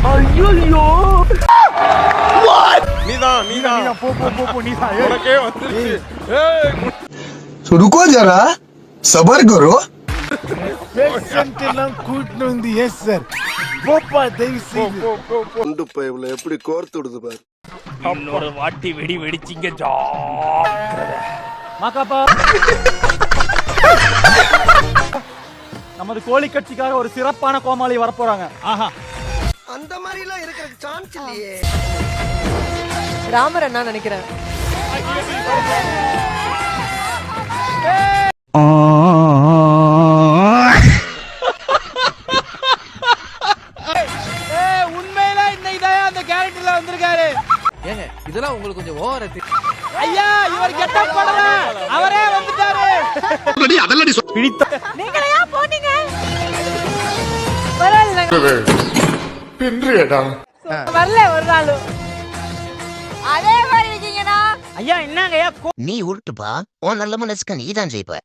ஐயோ நீதான் போ நீதான் உனக்கே வந்துருச்சு तो रुको जरा सबर करो பேஷண்ட் எல்லாம் கூட்டிட்டு வந்து எஸ் சார் போப்பா தயவு செய்து கொண்டு போய் இவ்வளவு எப்படி கோர்த்து விடுது பாரு இன்னொரு வாட்டி வெடிச்சிங்க மாக்காப்பா நமது கோழி கட்சிக்காக ஒரு சிறப்பான கோமாளி வரப்போறாங்க. ஆஹா, அந்த மாதிரி எல்லாம் இருக்கிற சான்ஸ் இல்லையே. ராமர் என்ன நினைக்கிறேன். உண்மையில இன்னைக்குதான் அந்த கேரக்டர்ல வந்திருக்காரு. ஏங்க இதெல்லாம் உங்களுக்கு கொஞ்சம் ஓவர் ஐயா, இவர் கெட்டப் போடல, அவரே வந்துட்டாரு. அதெல்லாம் பிடித்த நீங்களே போனீங்க. வரல பின்றியடா வரல ஒரு நாள். அதே மாதிரி இருக்கீங்கனா ஐயா என்னங்கய்யா நீ உருட்டுப்பா, உன் நல்ல மனசுக்கு நீ தான் ஜெயிப்ப.